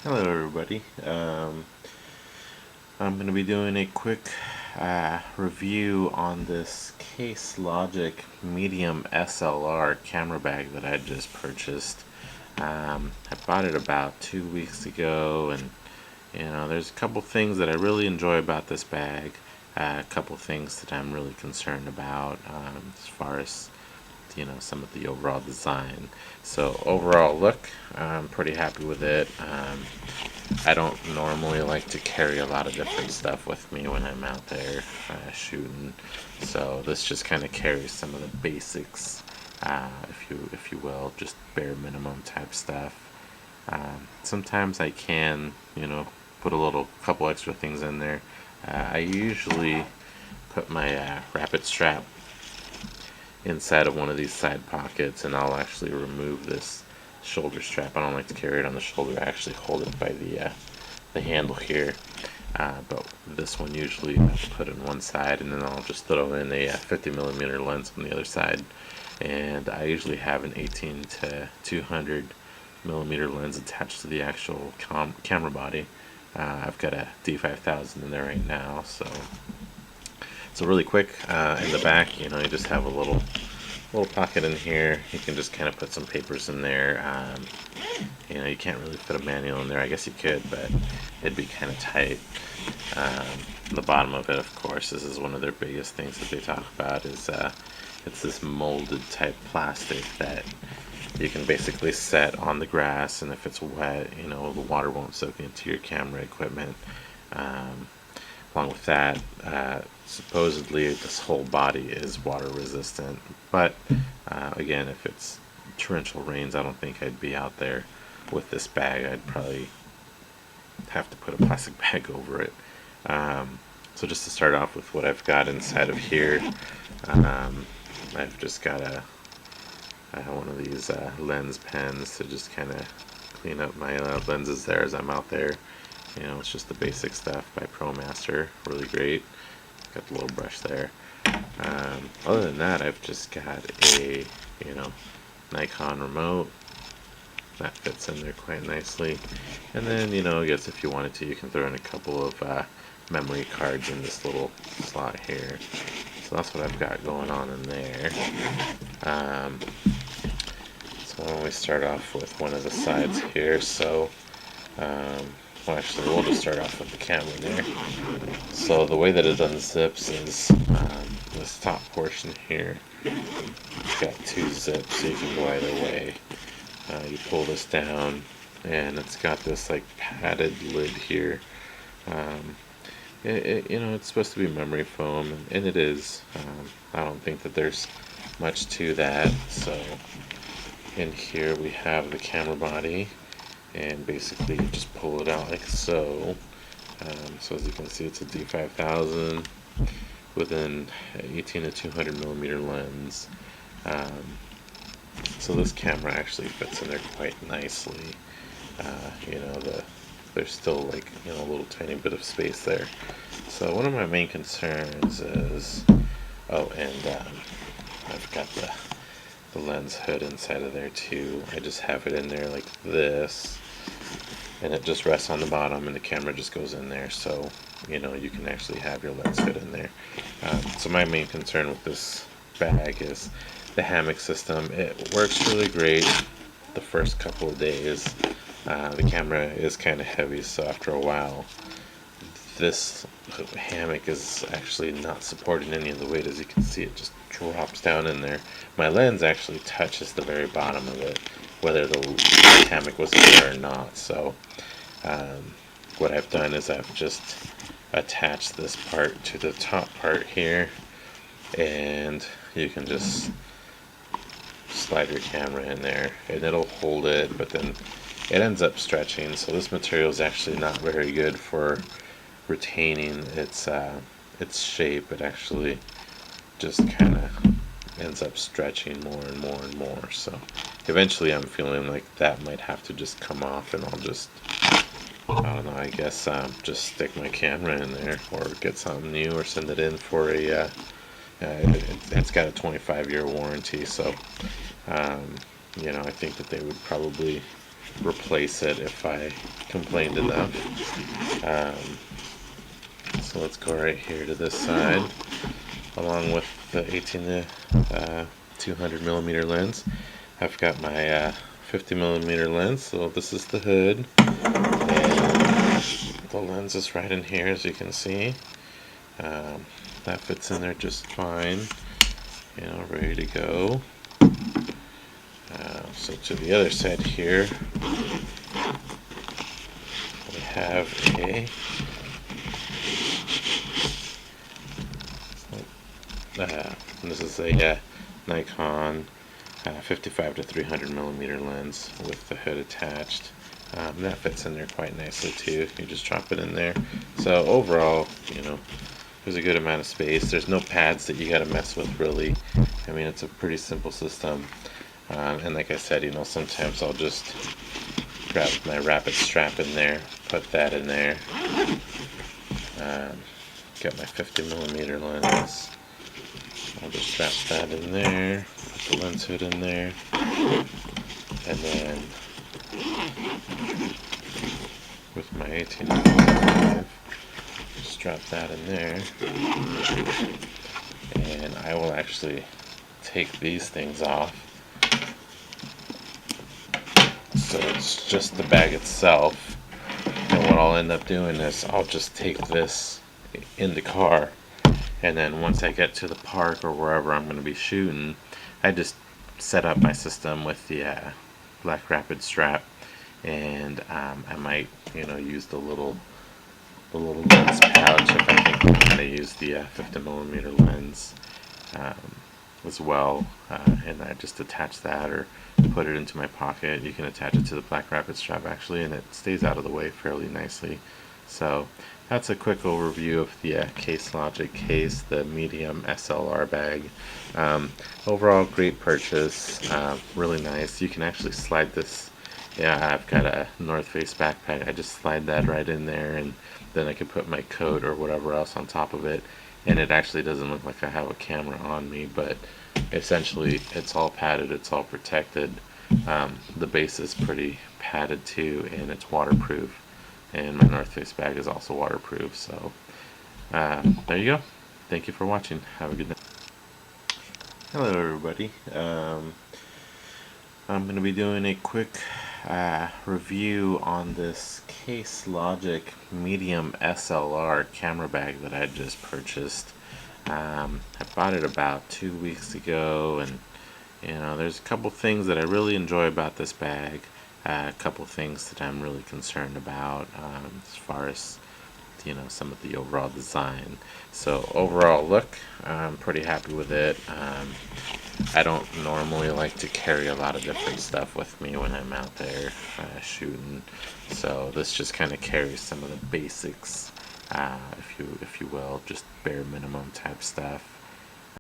Hello everybody. I'm going to be doing a quick review on this Case Logic Medium SLR camera bag that I just purchased. I bought it about 2 weeks ago, and there's a couple things that I really enjoy about this bag. A couple things that I'm really concerned about as far as some of the overall design. So overall look, I'm pretty happy with it. I don't normally like to carry a lot of different stuff with me when I'm out there shooting, so this just kind of carries some of the basics, if you will, just bare minimum type stuff. Sometimes I can, put a couple extra things in there. I usually put my rapid strap inside of one of these side pockets, and I'll actually remove this shoulder strap. I don't like to carry it on the shoulder. I actually hold it by the handle here, but this one usually I put in one side, and then I'll just throw in a 50mm lens on the other side. And I usually have an 18 to 200mm lens attached to the actual camera body. I've got a D5000 in there right now, so really quick, in the back, you just have a little pocket in here. You can just kind of put some papers in there. You can't really fit a manual in there. I guess you could, but it'd be kind of tight. The bottom of it, of course, this is one of their biggest things that they talk about, is it's this molded type plastic that you can basically set on the grass, and if it's wet, the water won't soak into your camera equipment. Along with that, supposedly this whole body is water resistant, but again, if it's torrential rains, I don't think I'd be out there with this bag. I'd probably have to put a plastic bag over it. So just to start off with what I've got inside of here, I've just got one of these lens pens to just kind of clean up my lenses there as I'm out there. It's just the basic stuff by ProMaster, really great. Got the little brush there. Other than that, I've just got a, Nikon remote. That fits in there quite nicely. And then, I guess if you wanted to, you can throw in a couple of memory cards in this little slot here. So that's what I've got going on in there. So why don't we start off with one of the sides here. So, well, actually, we'll just start off with the camera there. So the way that it unzips is this top portion here. It's got two zips, so you can go either way. You pull this down, and it's got this like padded lid here. It's supposed to be memory foam, and it is. I don't think that there's much to that. So in here we have the camera body, and basically you just pull it out like so. So as you can see, it's a D5000 with an 18 to 200mm lens. So this camera actually fits in there quite nicely. There's still like a little tiny bit of space there. So one of my main concerns is, I've got the lens hood inside of there too. I just have it in there like this, and it just rests on the bottom, and the camera just goes in there, so you can actually have your lens hood in there. So my main concern with this bag is the hammock system. It works really great the first couple of days. The camera is kind of heavy, so after a while this hammock is actually not supporting any of the weight. As you can see, it just drops down in there. My lens actually touches the very bottom of it, whether the hammock was there or not. So what I've done is I've just attached this part to the top part here, and you can just slide your camera in there and it'll hold it, but then it ends up stretching. So this material is actually not very good for retaining its shape. It actually just kind of ends up stretching more and more and more. So eventually I'm feeling like that might have to just come off, and I'll just, I don't know, I guess just stick my camera in there or get something new or send it in for a it's got a 25-year warranty. So I think that they would probably replace it if I complained enough. So let's go right here to this side, along with the 18 to 200 millimeter lens. I've got my 50 millimeter lens, so this is the hood, and the lens is right in here, as you can see. That fits in there just fine, ready to go. So to the other side here, we have this is a Nikon 55 to 300 millimeter lens with the hood attached. That fits in there quite nicely too. You just drop it in there. So overall, there's a good amount of space. There's no pads that you got to mess with, really. I mean, it's a pretty simple system. And like I said, sometimes I'll just grab my rapid strap in there, put that in there. Got my 50 millimeter lens. I'll just strap that in there, put the lens hood in there, and then with my 18-55, strap that in there, and I will actually take these things off. So it's just the bag itself, and what I'll end up doing is I'll just take this in the car, and then once I get to the park or wherever I'm going to be shooting, I just set up my system with the black rapid strap, and I might use the little lens pouch if I think I'm going to use the 50 millimeter lens as well, and I just attach that or put it into my pocket. You can attach it to the black rapid strap actually, and it stays out of the way fairly nicely. So that's a quick overview of the Case Logic case, the medium SLR bag. Overall, great purchase, really nice. You can actually slide this. Yeah, I've got a North Face backpack. I just slide that right in there, and then I can put my coat or whatever else on top of it, and it actually doesn't look like I have a camera on me, but essentially it's all padded, it's all protected. The base is pretty padded too, and it's waterproof, and my North Face bag is also waterproof. So there you go. Thank you for watching. Have a good night. Hello everybody. I'm going to be doing a quick review on this Case Logic Medium SLR camera bag that I just purchased. I bought it about 2 weeks ago, and there's a couple things that I really enjoy about this bag, a couple things that I'm really concerned about as far as some of the overall design. So overall look, I'm pretty happy with it. I don't normally like to carry a lot of different stuff with me when I'm out there shooting, so this just kind of carries some of the basics, if you will, just bare minimum type stuff.